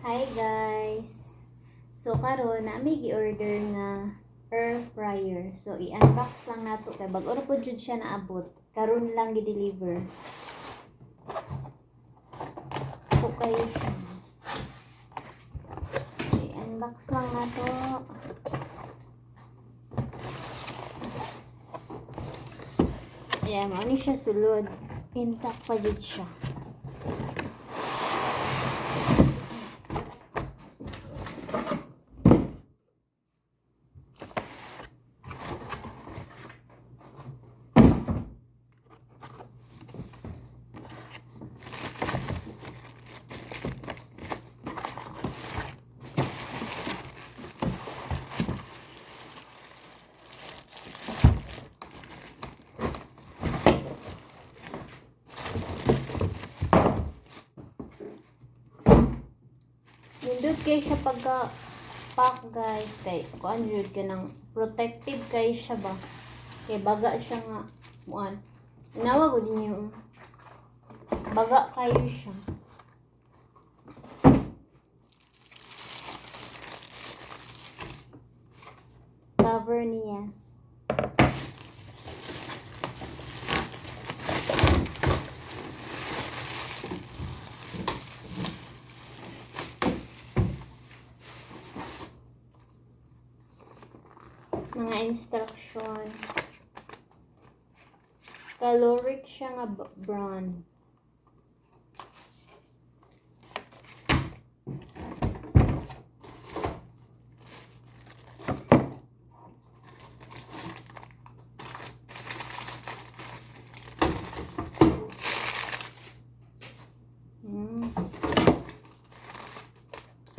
Hi guys! So karon na may gi-order nga air fryer. So i-unbox lang nato kay bag-o na po jud siya naabot. Karon lang gi-deliver. So kayo siya. I-unbox lang nato. Ayan, ano siya sulod. Intact pa jud siya. Nindot kayo siya pagka-pack guys. Kay kuan jud ka ng protective kayo siya ba. Kay baga siya nga. Muan. Inawag ko din yung baga kayo siya. Cover niya. Mga instruction. Caloric siya nga brand.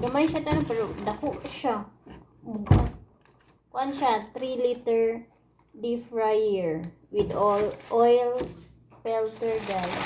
Gamay siya tanong pero dako siya. Kuan siya 3 liter deep fryer with oil filter guys.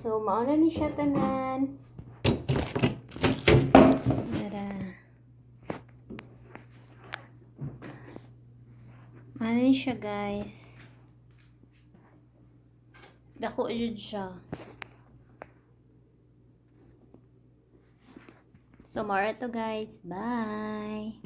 So, mauna ni siya tanan. Mauna ni siya, guys. Dako jud siya. So, mara to, guys. Bye!